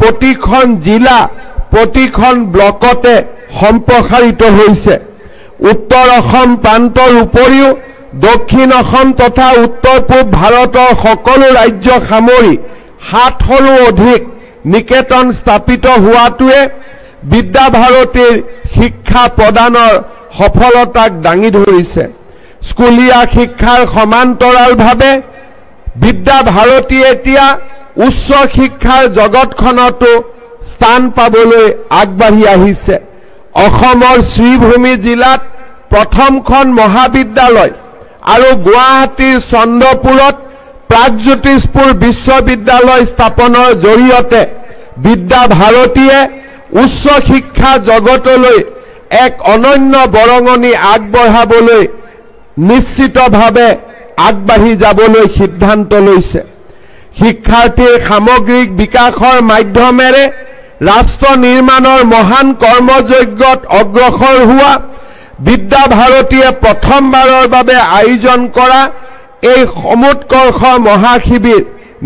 প্ৰতিখন জিলা প্ৰতিখন ব্লকতে সম্প্ৰসাৰিত হৈছে। উত্তৰ অসম প্ৰান্তৰ উপৰিও দক্ষিণ অসম তথা উত্তৰ পূব ভাৰতৰ সকলো ৰাজ্য সামৰি 7শৰো অধিক নিকেতন স্থাপিত হোৱাটোৱে বিদ্যা ভাৰতীৰ শিক্ষা প্ৰদানৰ সফলতাক দাঙি ধৰিছে। স্কুলীয়া শিক্ষাৰ সমান্তৰালভাৱে বিদ্যা ভাৰতী এতিয়া উচ্চ শিক্ষাৰ জগতখনতো স্থান পাবলৈ আগবাঢ়ি আহিছে। অসমৰ শ্ৰীভূমি জিলাত প্ৰথমখন মহাবিদ্যালয় আৰু গুৱাহাটীৰ চন্দ্ৰপুৰত প্ৰাগজ্যোতিষপুৰ বিশ্ববিদ্যালয় স্থাপনৰ জৰিয়তে বিদ্যা ভাৰতীয়ে উচ্চ শিক্ষা জগতলৈ এক অনন্য বৰঙণি আগবঢ়াবলৈ নিশ্চিতভাৱে আগবাঢ়ি যাবলৈ সিদ্ধান্ত লৈছে। শিক্ষাৰ্থীৰ সামগ্ৰিক বিকাশৰ মাধ্যমেৰে ৰাষ্ট্ৰ নিৰ্মাণৰ মহান কৰ্মযজ্ঞত অগ্ৰসৰ হোৱা বিদ্যা ভাৰতীয়ে প্ৰথমবাৰৰ বাবে আয়োজন কৰা এই সমুৎকৰ্ষ মহাশিবিৰ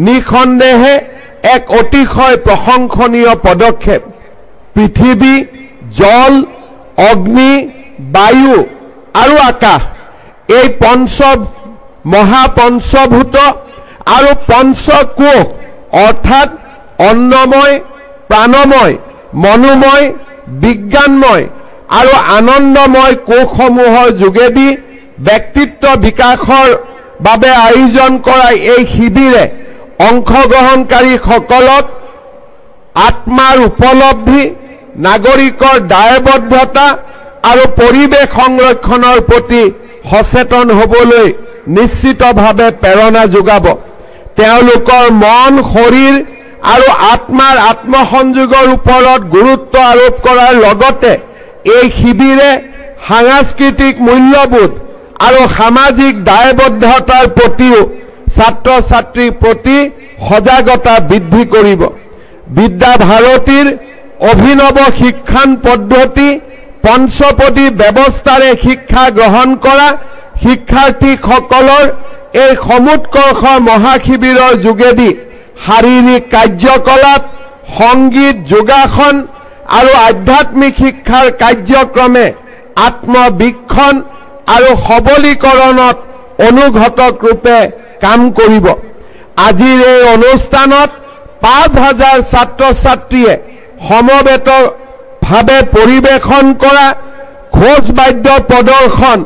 নিঃসন্দেহে এক অতিশয় প্ৰশংসনীয় পদক্ষেপ। পৃথিৱী, জল, অগ্নি, বায়ু আৰু আকাশ এই মহাপঞ্চভূত আৰু পঞ্চকোষ অৰ্থাৎ অন্নময়, প্ৰাণময়, মনোময়, বিজ্ঞানময় আৰু আনন্দময় কোষসমূহৰ যোগেদি ব্যক্তিত্ব বিকাশৰ বাবে আয়োজন কৰা এই শিবিৰে অংশগ্ৰহণকাৰীসকলক আত্মাৰ উপলব্ধি, নাগৰিকৰ দায়বদ্ধতা আৰু পৰিৱেশ সংৰক্ষণৰ প্ৰতি সচেতন হ'বলৈ নিশ্চিতভাৱে প্ৰেৰণা যোগাব। তেওঁলোকৰ মন, শৰীৰ আৰু আত্মাৰ আত্মসংযোগৰ ওপৰত গুৰুত্ব আৰোপ কৰাৰ লগতে এই শিবিৰে সাংস্কৃতিক মূল্যবোধ আৰু সামাজিক দায়বদ্ধতাৰ প্ৰতিও ছাত্ৰ ছাত্ৰীৰ প্ৰতি সজাগতা বৃদ্ধি কৰিব। বিদ্যা ভাৰতীৰ অভিনৱ শিক্ষান পদ্ধতি পঞ্চপদী ব্যৱস্থাৰে শিক্ষা গ্ৰহণ কৰা শিক্ষাৰ্থীসকলৰ এই সমুৎকৰ্ষ মহাশিবিৰৰ যোগেদি শাৰীৰিক কাৰ্যকলাপ, সংগীত, যোগাসন আৰু আধ্যাত্মিক শিক্ষাৰ কাৰ্যক্ৰমে আত্মবীক্ষণ আৰু সবলীকৰণত অনুঘটক ৰূপে কাম কৰিব। আজিৰ এই অনুষ্ঠানত 5000 ছাত্ৰ ছাত্ৰীয়ে সমবেতভাৱে পৰিৱেশন কৰা ঘোষ বাদ্য প্ৰদৰ্শন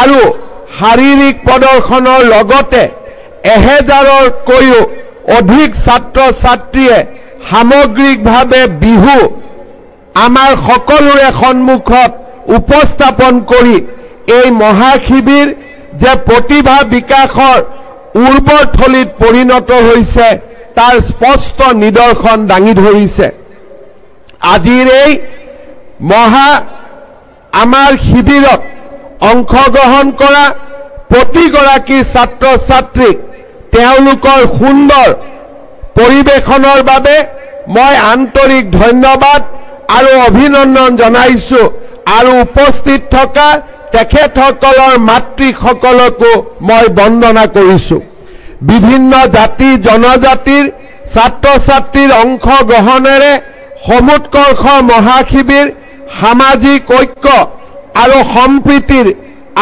আৰু শাৰীৰিক প্ৰদৰ্শনৰ লগতে 1000তকৈও অধিক ছাত্ৰ ছাত্ৰীয়ে সামগ্ৰিকভাৱে বিহু আমাৰ সকলোৰে সন্মুখত উপস্থাপন কৰি এই মহাশিবিৰ যে প্ৰতিভা বিকাশৰ উৰ্বৰথলীত পৰিণত হৈছে তাৰ স্পষ্ট নিদৰ্শন দাঙি ধৰিছে। আজিৰ এই আমাৰ শিবিৰত অংশগ্ৰহণ কৰা প্ৰতিগৰাকী ছাত্ৰ ছাত্ৰীক তেওঁলোকৰ সুন্দৰ পৰিৱেশনৰ বাবে মই আন্তৰিক ধন্যবাদ আৰু অভিনন্দন জনাইছো আৰু উপস্থিত থকা তেখেতসকলৰ মাতৃসকলকো মই বন্দনা কৰিছো। বিভিন্ন জাতি জনজাতিৰ ছাত্ৰ ছাত্ৰীৰ অংশগ্ৰহণেৰে সমুৎকৰ্ষ মহাশিবিৰ সামাজিক ঐক্য আৰু সম্প্ৰীতিৰ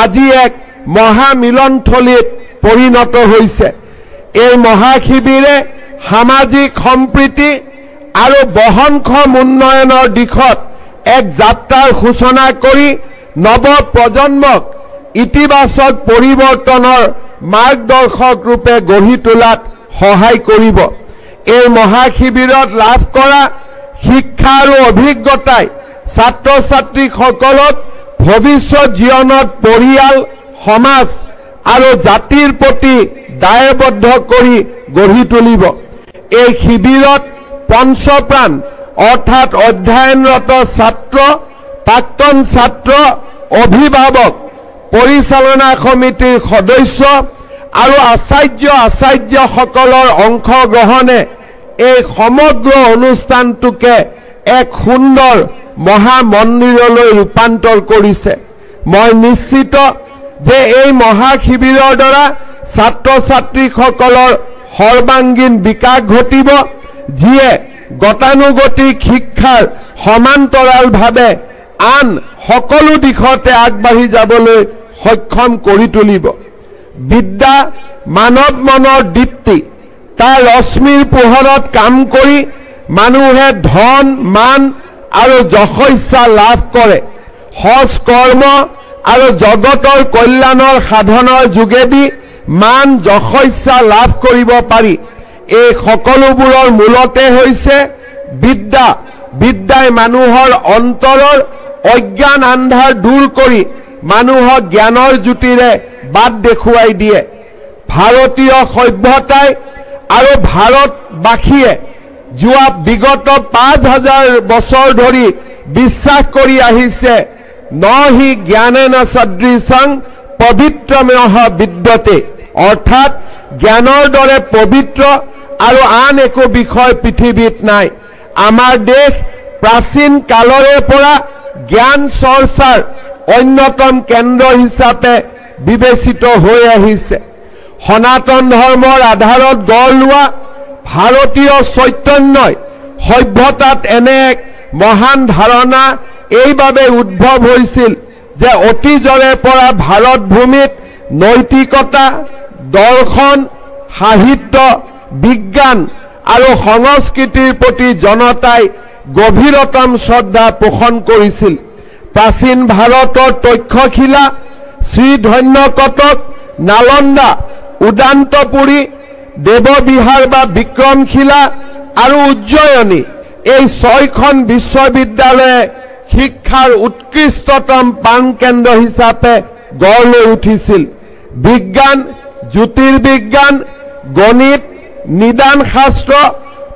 আজি এক মহামিলনথলীত পৰিণত হৈছে। এই মহাশিবিৰে সামাজিক সম্প্ৰীতি আৰু বহনক্ষম উন্নয়নৰ দিশত এক যাত্ৰাৰ সূচনা কৰি নৱ প্ৰজন্মক ইতিবাচক পৰিৱৰ্তনৰ মাৰ্গদৰ্শক ৰূপে গঢ়ি তোলাত সহায় কৰিব। এই মহাশিবিৰত লাভ কৰা শিক্ষা আৰু অভিজ্ঞতাই ছাত্ৰ ছাত্ৰীসকলক ভৱিষ্যত জীৱনত পৰিয়াল, সমাজ আৰু জাতিৰ প্ৰতি দায়বদ্ধ কৰি গঢ়ি তুলিব। এই শিবিৰত পঞ্চপ্ৰাণ অৰ্থাৎ অধ্যয়নৰত ছাত্ৰ, প্ৰাক্তন ছাত্ৰ, অভিভাৱক, পৰিচালনা সমিতিৰ সদস্য আৰু আচাৰ্যসকলৰ অংশগ্ৰহণে এই সমগ্ৰ অনুষ্ঠানটোকে এক সুন্দৰ মহামন্দিৰলৈ ৰূপান্তৰ কৰিছে। মই নিশ্চিত যে এই মহাশিবিৰৰ দ্বাৰা ছাত্ৰ ছাত্ৰীসকলৰ সৰ্বাংগীন বিকাশ ঘটিব, যিয়ে গতানুগতিক শিক্ষাৰ সমান্তৰালভাৱে আন সকলো দিশতে আগবাঢ়ি যাবলৈ সক্ষম কৰি তুলিব। বিদ্যা মানৱ মনৰ দীপ্তি, তাৰ ৰশ্মিৰ পোহৰত কাম কৰি মানুহে ধন মান আৰু যশস্যা লাভ কৰে। সৎ কৰ্ম আৰু জগতৰ কল্যাণৰ সাধনৰ যোগেদি মান যশস্যা লাভ কৰিব পাৰি। এই সকলোবোৰৰ মূলতে হৈছে বিদ্যা। বিদ্যাই মানুহৰ অন্তৰৰ অজ্ঞান আন্ধাৰ দূৰ কৰি মানুহক জ্ঞানৰ জ্যোতিৰে বাট দেখুৱাই দিয়ে। ভাৰতীয় সভ্যতাই আৰু ভাৰতবাসীয়ে যোৱা বিগত 5000 বছৰ ধৰি বিশ্বাস কৰি আহিছে, নহি জ্ঞানেন সদৃশং পবিত্ৰময়ঃ বিদ্যতে, অৰ্থাৎ জ্ঞানৰ দৰে পবিত্ৰ আৰু আন একো বিষয় পৃথিৱীত নাই। আমাৰ দেশ প্ৰাচীন কালৰে পৰা জ্ঞান চৰ্চাৰ অন্যতম কেন্দ্ৰ হিচাপে বিবেচিত হৈ আহিছে। সনাতন ধৰ্মৰ আধাৰত গঢ় লোৱা ভাৰতীয় চৈতন্যই সভ্যতাত এনে এক মহান ধাৰণা এইবাবে উদ্ভৱ হৈছিল যে অতীজৰে পৰা ভাৰত ভূমিত নৈতিকতা, দৰ্শন, সাহিত্য, বিজ্ঞান আৰু সংস্কৃতিৰ প্ৰতি জনতাই গভীৰতম শ্ৰদ্ধা পোষণ কৰিছিল। প্ৰাচীন ভাৰতৰ তক্ষশিলা, শ্ৰীধন্য কটক, নালন্দা, উদান্তপুৰী, দেৱবিহাৰ বা বিক্ৰমশিলা আৰু উজ্জয়িনী, এই 6খন বিশ্ববিদ্যালয়ে শিক্ষাৰ উৎকৃষ্টতম প্ৰাণকেন্দ্ৰ হিচাপে গঢ় লৈ উঠিছিল। বিজ্ঞান, জ্যোতিৰ্বিজ্ঞান, গণিত, নিদান শাস্ত্ৰ,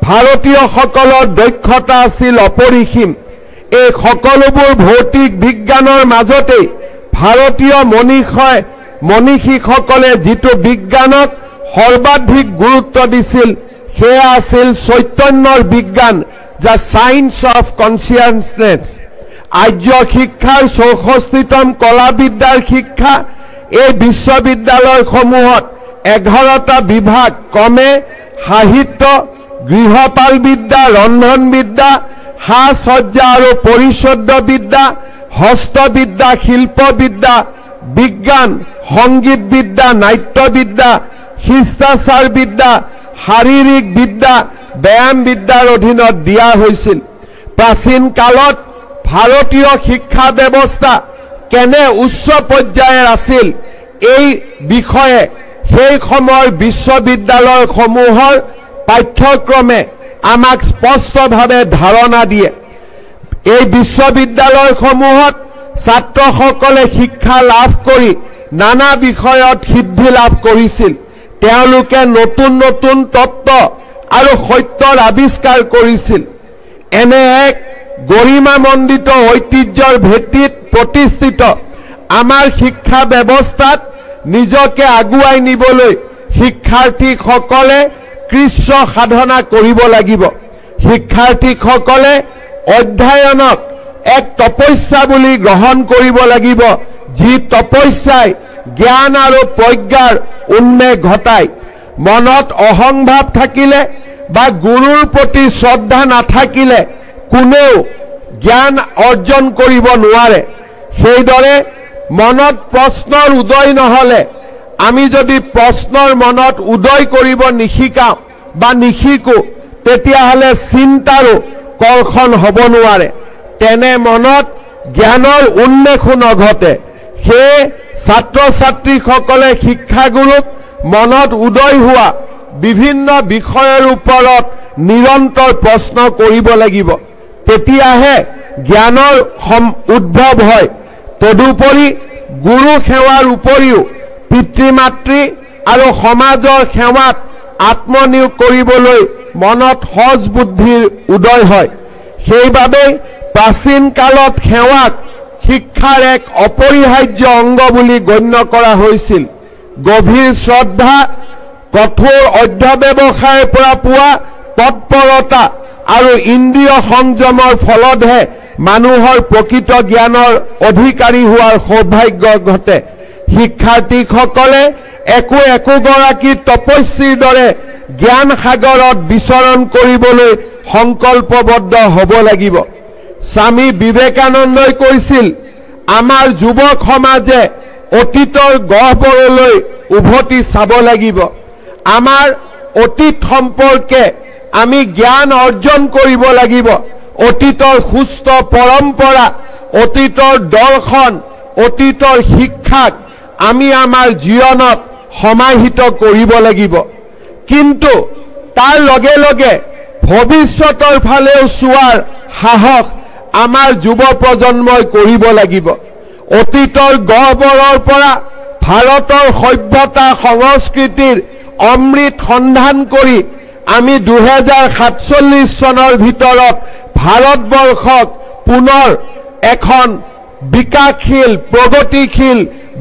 ভাৰতীয়সকলৰ দক্ষতা আছিল অপৰিসীম। এই সকলোবোৰ ভৌতিক বিজ্ঞানৰ মাজতেই ভাৰতীয় মনীষীসকলে যিটো বিজ্ঞানক সৰ্বাধিক গুৰুত্ব দিছিল সেয়া আছিল চৈতন্যৰ বিজ্ঞান, দ্য চায়েন্স অফ কনচিয়াছনেছ। আৰ্য শিক্ষাৰ 64তম কলাবিদ্যাৰ শিক্ষা এই বিশ্ববিদ্যালয়সমূহত 11টা বিভাগ ক্ৰমে সাহিত্য, গৃহপাল বিদ্যা, ৰন্ধন বিদ্যা, সাজ সজ্জা আৰু পৰিচ্ছদ বিদ্যা, হস্তবিদ্যা, শিল্পবিদ্যা, বিজ্ঞান, সংগীত বিদ্যা, নাট্যবিদ্যা, শিষ্টাচাৰ বিদ্যা, শাৰীৰিক বিদ্যা, ব্যায়াম বিদ্যাৰ অধীনত দিয়া হৈছিল। প্ৰাচীন কালত ভাৰতীয় শিক্ষা ব্যৱস্থা কেনে উচ্চ পৰ্যায়ৰ আছিল এই বিষয়ে সেই সময়ৰ বিশ্ববিদ্যালয়সমূহৰ পাঠ্যক্ৰমে আমাক স্পষ্টভাৱে ধাৰণা দিয়ে। এই বিশ্ববিদ্যালয়সমূহত ছাত্ৰসকলে শিক্ষা লাভ কৰি নানা বিষয়ত সিদ্ধি লাভ কৰিছিল। তেওঁলোকে নতুন নতুন তত্ত্ব আৰু সত্যৰ আৱিষ্কাৰ কৰিছিল। এনে এক গৰিমামণ্ডিত ঐতিহ্যৰ ভেটিত প্ৰতিষ্ঠিত আমাৰ শিক্ষা ব্যৱস্থাত নিজকে আগুৱাই নিবলৈ শিক্ষাৰ্থীসকলে কৃচ্ছ সাধনা কৰিব লাগিব। শিক্ষাৰ্থীসকলে অধ্যয়নক এক তপস্যা বুলি গ্ৰহণ কৰিব লাগিব, যি তপস্যাই জ্ঞান আৰু প্ৰজ্ঞাৰ উন্মেষ ঘটায়। মনত অহংভাৱ থাকিলে বা গুৰুৰ প্ৰতি শ্ৰদ্ধা নাথাকিলে কোনেও জ্ঞান অৰ্জন কৰিব নোৱাৰে। সেইদৰে মনত প্ৰশ্নৰ উদয় নহলে, আমি যদি প্ৰশ্নৰ মনত উদয় কৰিব নিশিকাওঁ বা নিশিকো, তেতিয়াহ'লে চিন্তাৰো কৰ্ষণ হ'ব নোৱাৰে। তেনে মনত জ্ঞানৰ উন্মেষো নঘটে। সেয়ে ছাত্ৰ ছাত্ৰীসকলে শিক্ষাগুৰুক মনত উদয় হোৱা বিভিন্ন বিষয়ৰ ওপৰত নিৰন্তৰ প্ৰশ্ন কৰিব লাগিব, তেতিয়াহে জ্ঞানৰ উদ্ভৱ হয়। তদুপৰি গুৰু সেৱাৰ উপৰিও পিতৃ মাতৃ আৰু সমাজৰ সেৱাত আত্মনিয়োগ কৰিবলৈ মনত সজ বুদ্ধিৰ উদয় হয়। সেইবাবে প্ৰাচীন কালত সেৱাক শিক্ষাৰ এক অপৰিহাৰ্য অংগ বুলি গণ্য কৰা হৈছিল। গভীৰ শ্ৰদ্ধা, কঠোৰ অধ্যৱসায়ৰ পৰা পোৱা তৎপৰতা আৰু ইন্দ্ৰিয় সংযমৰ ফলতহে মানুহৰ প্ৰকৃত জ্ঞানৰ অধিকাৰী হোৱাৰ সৌভাগ্য ঘটে। শিক্ষাৰ্থীসকলে একোগৰাকী তপস্বীৰ দৰে জ্ঞান সাগৰত বিচৰণ কৰিবলৈ সংকল্পবদ্ধ হ'ব লাগিব। স্বামী বিবেকানন্দই কৈছিল, আমাৰ যুৱক সমাজে অতীতৰ গহ্বৰলৈ উভতি চাব লাগিব। আমাৰ অতীত সম্পৰ্কে আমি জ্ঞান অৰ্জন কৰিব লাগিব। অতীতৰ সুস্থ পৰম্পৰা, অতীতৰ দৰ্শন, অতীতৰ শিক্ষাক আমি আমাৰ জীৱনত সমাহিত কৰিব লাগিব। কিন্তু তাৰ লগে লগে ভৱিষ্যতৰ ফালেও চোৱাৰ সাহস আমাৰ যুৱ প্ৰজন্মই কৰিব লাগিব। অতীতৰ গহ্বৰৰ পৰা ভাৰতৰ সভ্যতা সংস্কৃতিৰ অমৃত সন্ধান কৰি আমি 2047 চনৰ ভিতৰত ভাৰতবৰ্ষক পুনৰ এখন বিকাশশীল প্ৰগতিশীল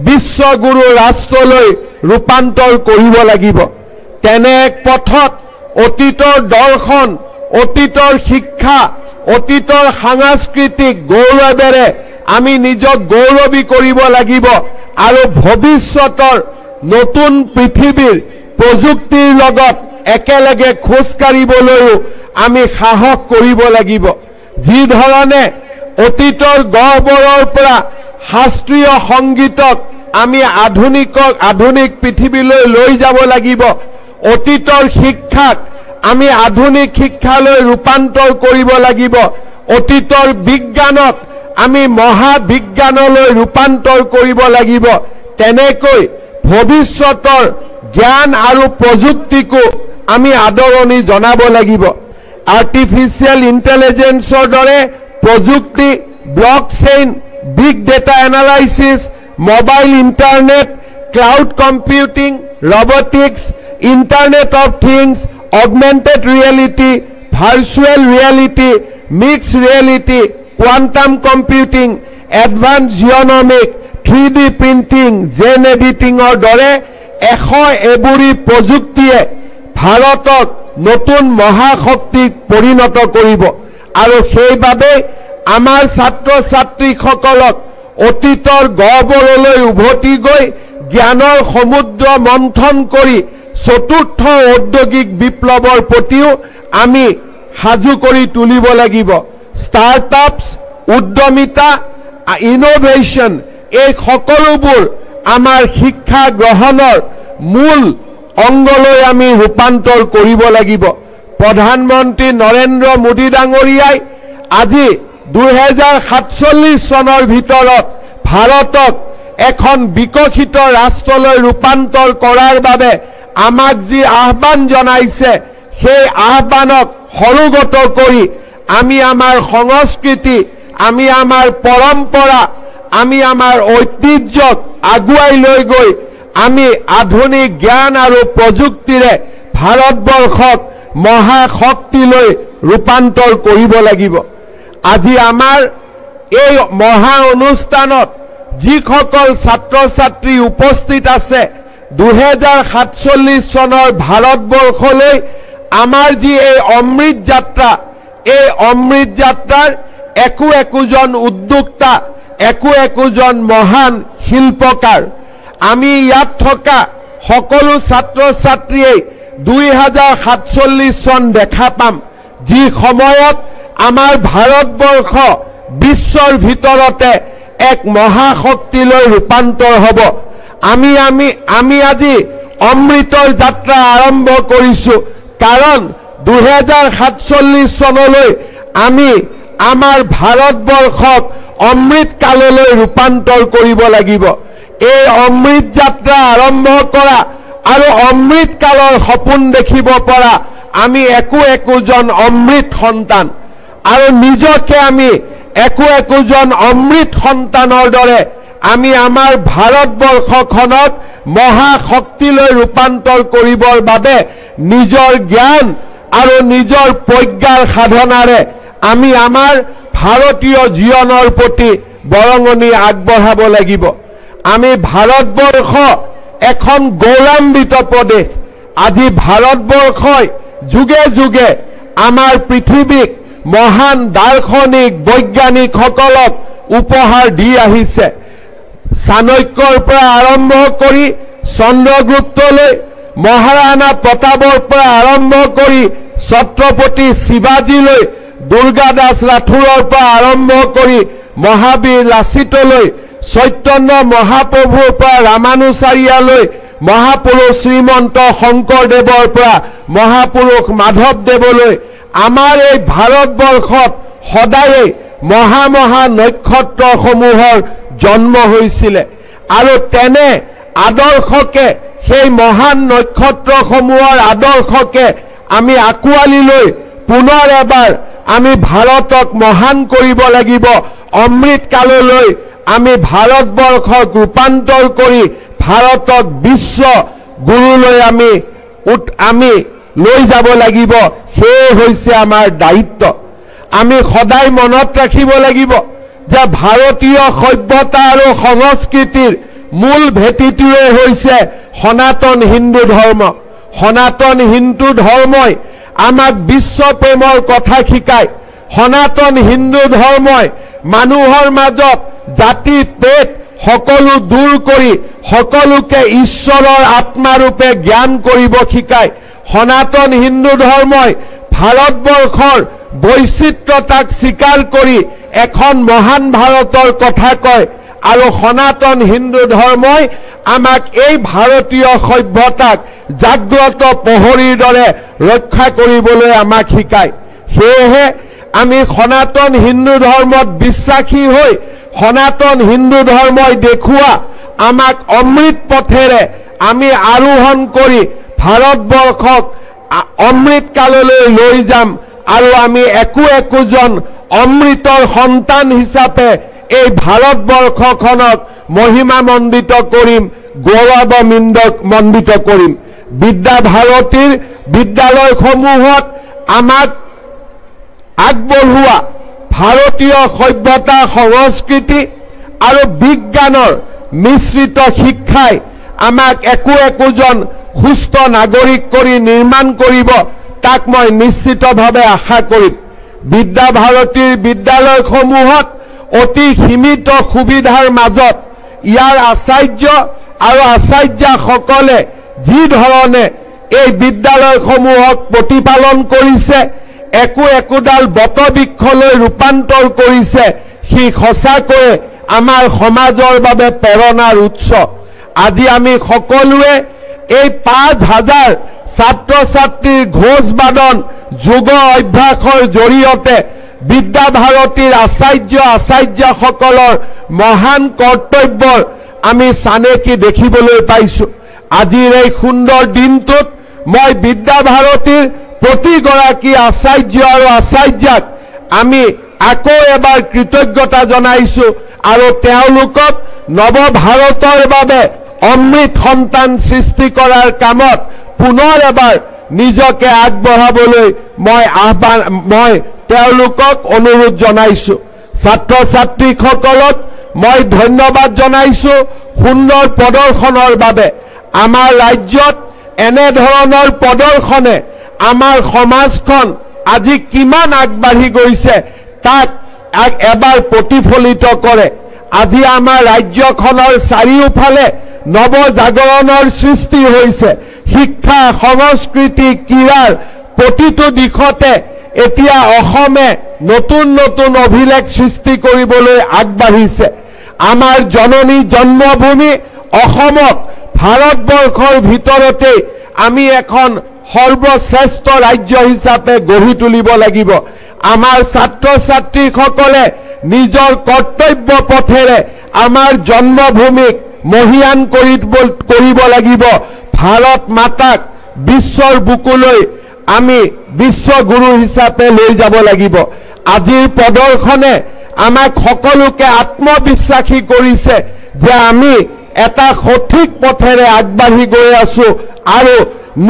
বিশ্বগুৰু ৰাষ্ট্ৰলৈ ৰূপান্তৰ কৰিব লাগিব। তেনে এক পথত অতীতৰ দৰ্শন, অতীতৰ শিক্ষা, অতীতৰ সাংস্কৃতিক গৌৰৱেৰে আমি নিজক গৌৰৱী কৰিব লাগিব আৰু ভৱিষ্যতৰ নতুন পৃথিৱীৰ প্ৰযুক্তিৰ লগত একেলগে খোজ কাঢ়িবলৈও আমি সাহস কৰিব লাগিব। যি ধৰণে অতীতৰ গহ্বৰৰ পৰা শাস্ত্ৰীয় সংগীতক আমি আধুনিক পৃথিৱীলৈ লৈ যাব লাগিব, অতীতৰ শিক্ষাক আমি আধুনিক শিক্ষালৈ ৰূপান্তৰ কৰিব লাগিব, অতীতৰ বিজ্ঞানক আমি মহাবিজ্ঞানলৈ ৰূপান্তৰ কৰিব লাগিব। তেনেকৈ ভৱিষ্যতৰ জ্ঞান আৰু প্ৰযুক্তিকো আমি আদৰণি জনাব লাগিব। আৰ্টিফিচিয়েল ইণ্টেলিজেন্সৰ দৰে প্ৰযুক্তি, blockchain, big data analysis, mobile internet, cloud computing, robotics, internet of things, augmented reality, virtual reality, mix reality, quantum computing, advance genomic, 3D printing, gene এডিটিঙৰ দৰে 100 এবুৰি প্ৰযুক্তিয়ে ভাৰতক নতুন মহাশক্তিত পৰিণত কৰিব আৰু সেইবাবে আমাৰ ছাত্ৰ ছাত্ৰীসকলক অতীতৰ গহ্বৰলৈ উভতি গৈ জ্ঞানৰ সমুদ্ৰ মন্থন কৰি চতুৰ্থ ঔদ্যোগিক বিপ্লৱৰ প্ৰতিও আমি সাজু কৰি তুলিব লাগিব। ষ্টাৰ্টআপছ, উদ্যমিতা, ইনোভেশ্যন, এই সকলোবোৰ আমাৰ শিক্ষা গ্ৰহণৰ মূল অংগলৈ আমি ৰূপান্তৰ কৰিব লাগিব। প্ৰধানমন্ত্ৰী নৰেন্দ্ৰ মোদী ডাঙৰীয়াই আজি 2047 চনৰ ভিতৰত ভাৰতক এখন বিকশিত ৰাষ্ট্ৰলৈ ৰূপান্তৰ কৰাৰ বাবে আমাক যি আহ্বান জনাইছে, সেই আহ্বানক সৰুগত কৰি আমি আমাৰ সংস্কৃতি, আমি আমাৰ পৰম্পৰা, আমি আমাৰ ঐতিহ্যক আগুৱাই লৈ গৈ আমি আধুনিক জ্ঞান আৰু প্ৰযুক্তিৰে ভাৰতবৰ্ষক মহাশক্তিলৈ ৰূপান্তৰ কৰিব লাগিব। আজি আমাৰ এই মহা অনুষ্ঠানত যিসকল ছাত্ৰ ছাত্ৰী উপস্থিত আছে, 2047 চনৰ ভাৰতবৰ্ষলৈ আমাৰ যি এই অমৃত যাত্ৰা, এই অমৃত যাত্ৰাৰ একোজন উদ্যোক্তা, একোজন মহান শিল্পকাৰ। আমি ইয়াত থকা সকলো ছাত্ৰ ছাত্ৰীয়ে 2047 চন দেখা পাম, যি সময়ত আমাৰ ভাৰতবৰ্ষ বিশ্বৰ ভিতৰতে এক মহাশক্তিলৈ ৰূপান্তৰ হ'ব। আমি আজি অমৃতৰ যাত্ৰা আৰম্ভ কৰিছো, কাৰণ 2047 চনলৈ আমি আমাৰ ভাৰতবৰ্ষক অমৃত কাললৈ ৰূপান্তৰ কৰিব লাগিব। এই অমৃত যাত্ৰা আৰম্ভ কৰা আৰু অমৃত কালৰ সপোন দেখিব পৰা আমি একোজন অমৃত সন্তান, আৰু নিজকে আমি একোজন অমৃত সন্তানৰ দৰে আমি আমাৰ ভাৰতবৰ্ষখনক মহাশক্তিলৈ ৰূপান্তৰ কৰিবৰ বাবে নিজৰ জ্ঞান আৰু নিজৰ প্ৰজ্ঞাৰ সাধনাৰে আমি আমাৰ ভাৰতীয় জীৱনৰ প্ৰতি বৰঙণি আগবঢ়াব লাগিব। আমি ভাৰতবৰ্ষ এখন গৌৰৱান্বিত প্ৰদেশ। আজি ভাৰতবৰ্ষই যুগে যুগে আমাৰ পৃথিৱীক মহান দাৰ্শনিক বৈজ্ঞানিকসকলক উপহাৰ দি আহিছে। চাণক্যৰ পৰা আৰম্ভ কৰি চন্দ্ৰগুপ্তলৈ, মহাৰাণা প্ৰতাপৰ পৰা আৰম্ভ কৰি ছত্ৰপতি শিৱাজীলৈ, দুৰ্গা দাস ৰাথোৰৰ পৰা আৰম্ভ কৰি মহাবীৰ লাচিতলৈ, চৈতন্য মহাপ্ৰভুৰ পৰা ৰামানুচাৰ্যলৈ, মহাপুৰুষ শ্ৰীমন্ত শংকৰদেৱৰ পৰা মহাপুৰুষ মাধৱদেৱলৈ আমাৰ এই ভাৰতবৰ্ষত সদায়ে মহা মহা নক্ষত্ৰসমূহৰ জন্ম হৈছিলে আৰু তেনে আদৰ্শকে সেই মহান নক্ষত্ৰসমূহৰ আদৰ্শকে আমি আঁকোৱালি লৈ পুনৰ এবাৰ আমি ভাৰতক মহান কৰিব লাগিব। অমৃত কাললৈ আমি ভাৰতবৰ্ষক ৰূপান্তৰ কৰি ভাৰতক বিশ্ব গুৰুলৈ আমি লৈ যাব লাগিব। সেয়ে হৈছে আমাৰ দায়িত্ব। আমি সদায় মনত ৰাখিব লাগিব যে ভাৰতীয় সভ্যতা আৰু সংস্কৃতিৰ মূল ভেটিটোৱে হৈছে সনাতন হিন্দু ধৰ্ম। সনাতন হিন্দু ধৰ্মই আমাক বিশ্ব প্ৰেমৰ কথা শিকায়। সনাতন হিন্দু ধৰ্মই মানুহৰ মাজত জাতি পেট সকলো দূৰ কৰি সকলোকে ঈশ্বৰৰ আত্মাৰূপে জ্ঞান কৰিব শিকায়। সনাতন হিন্দু ধৰ্মই ভাৰতবৰ্ষৰ বৈচিত্ৰতাক স্বীকাৰ কৰি এখন মহান ভাৰতৰ কথা কয় আৰু সনাতন হিন্দু ধৰ্মই আমাক এই ভাৰতীয় সভ্যতাক জাগ্ৰত প্ৰহৰীৰ দৰে ৰক্ষা কৰিবলৈ আমাক শিকায়। সেয়েহে আমি সনাতন হিন্দু ধৰ্মত বিশ্বাসী হৈ সনাতন হিন্দু ধৰ্মই দেখুওৱা আমাক অমৃত পথেৰে আমি আৰোহণ কৰি ভাৰতবৰ্ষক অমৃত কাললৈ লৈ যাম আৰু আমি একোজন অমৃতৰ সন্তান হিচাপে এই ভাৰতবৰ্ষখনক মহিমামণ্ডিত কৰিম, গৌৰৱমণ্ডিত কৰিম। বিদ্যা ভাৰতীৰ বিদ্যালয়সমূহত আমাক আগবঢ়োৱা ভাৰতীয় সভ্যতা সংস্কৃতি আৰু বিজ্ঞানৰ মিশ্ৰিত শিক্ষাই আমাক একোজন সুস্থ নাগৰিক কৰি নিৰ্মাণ কৰিব, তাক মই নিশ্চিতভাৱে আশা কৰিম। বিদ্যা ভাৰতীৰ বিদ্যালয়সমূহত অতি সীমিত সুবিধাৰ মাজত ইয়াৰ আচাৰ্য আৰু আচাৰ্যাসকলে যি ধৰণে এই বিদ্যালয়সমূহক প্ৰতিপালন কৰিছে, একোডাল বটবৃক্ষলৈ ৰূপান্তৰ কৰিছে, সি সঁচাকৈয়ে আমাৰ সমাজৰ বাবে প্ৰেৰণাৰ উৎস। আজি আমি সকলোৱে এই ৫,০০০ ছাত্ৰ ছাত্ৰীৰ ঘোষ বাদন যোগ অভ্যাসৰ জৰিয়তে বিদ্যা ভাৰতীৰ আচাৰ্যসকলৰ মহান কৰ্তব্যৰ আমি চানেকি দেখিবলৈ পাইছো। আজিৰ এই সুন্দৰ দিনটোত মই বিদ্যা ভাৰতীৰ প্ৰতিগৰাকী আচাৰ্য আৰু আচাৰ্যাক আমি আকৌ এবাৰ কৃতজ্ঞতা জনাইছো আৰু তেওঁলোকক নৱ ভাৰতৰ বাবে অমৃত সন্তান সৃষ্টি কৰাৰ কামত পুনৰ এবাৰ নিজকে আগবঢ়াবলৈ মই তেওঁলোকক অনুৰোধ জনাইছো। ছাত্ৰ ছাত্ৰীসকলক মই ধন্যবাদ জনাইছো সুন্দৰ প্ৰদৰ্শনৰ বাবে। আমাৰ ৰাজ্যত এনেধৰণৰ প্ৰদৰ্শনে আমাৰ সমাজখন আজি কিমান আগবাঢ়ি গৈছে তাক এবাৰ প্ৰতিফলিত কৰে। আজি আমাৰ ৰাজ্যখনৰ চাৰিওফালে নৱজাগৰণৰ সৃষ্টি হৈছে। শিক্ষা, সংস্কৃতি, ক্ৰীড়াৰ প্ৰতিটো দিশতে এতিয়া অসমে নতুন অভিলেখ সৃষ্টি কৰিবলৈ আগবাঢ়িছে। আমাৰ জননী জন্মভূমি অসমক ভাৰতবৰ্ষৰ ভিতৰতে আমি এখন সৰ্বশ্ৰেষ্ঠ ৰাজ্য হিচাপে গঢ়ি তুলিব লাগিব। আমাৰ ছাত্ৰ ছাত্ৰীসকলে নিজৰ কৰ্তব্য পথেৰে আমাৰ জন্মভূমিক মহিয়ান কৰিব লাগিব। ভাৰত মাতাক বিশ্বৰ বুকুলৈ আমি বিশ্বগুৰু হিচাপে লৈ যাব লাগিব। আজিৰ প্ৰদৰ্শনে আমাক সকলোকে আত্মবিশ্বাসী কৰিছে যে আমি এটা সঠিক পথেৰে আগবাঢ়ি গৈ আছো আৰু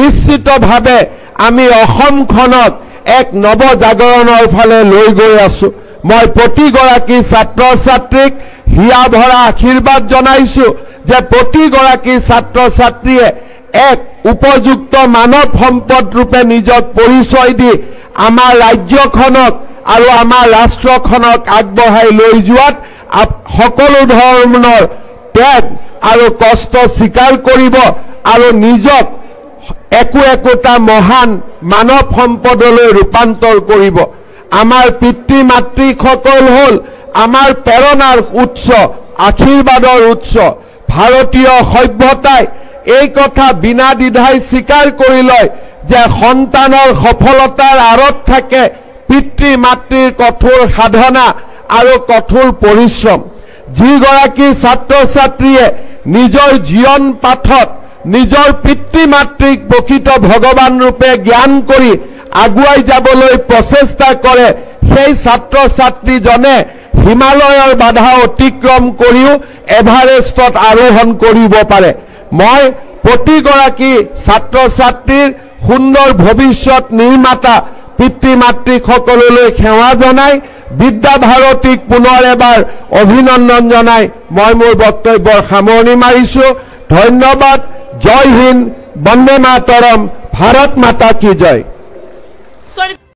নিশ্চিতভাৱে আমি অসমখনক এক নৱজাগৰণৰ ফালে লৈ গৈ আছো। মই প্ৰতিগৰাকী ছাত্ৰ ছাত্ৰীক হিয়া ভৰা আশীৰ্বাদ জনাইছো যে প্ৰতিগৰাকী ছাত্ৰ ছাত্ৰীয়ে এক উপযুক্ত মানৱ সম্পদ ৰূপে নিজক পৰিচয় দি আমাৰ ৰাজ্যখনক আৰু আমাৰ ৰাষ্ট্ৰখনক আগবঢ়াই লৈ যোৱাত সকলো ধৰণৰ ত্যাগ আৰু কষ্ট স্বীকাৰ কৰিব আৰু নিজক একোটা মহান মানৱ সম্পদলৈ ৰূপান্তৰ কৰিব। আমাৰ পিতৃ মাতৃসকল হ'ল আমাৰ প্ৰেৰণাৰ উৎস, আশীৰ্বাদৰ উৎস। ভাৰতীয় সভ্যতাই এই কথা বিনা দ্বিধাই স্বীকাৰ কৰি লয় যে সন্তানৰ সফলতাৰ আঁৰত থাকে পিতৃ মাতৃৰ কঠোৰ সাধনা আৰু কঠোৰ পৰিশ্ৰম। যিগৰাকী ছাত্ৰ ছাত্ৰীয়ে নিজৰ জীৱন পাঠত নিজৰ পিতৃ মাতৃক প্ৰকৃত ভগৱান ৰূপে জ্ঞান কৰি আগুৱাই যাবলৈ প্ৰচেষ্টা কৰে, সেই ছাত্ৰ ছাত্ৰীজনে হিমালয়ৰ বাধা অতিক্ৰম কৰিও এভাৰেষ্টত আৰোহণ কৰিব পাৰে। মই প্ৰতিগৰাকী ছাত্ৰ ছাত্ৰীৰ সুন্দৰ ভৱিষ্যত নিৰ্মাতা পিতৃ মাতৃসকললৈ সেৱা জনাই বিদ্যা ভাৰতীক পুনৰ এবাৰ অভিনন্দন জনাই মই মোৰ বক্তব্যৰ সামৰণি মাৰিছো। ধন্যবাদ। জয় হিন্দ, বন্দে মাতৰম, ভাৰত মাতা কি জয়।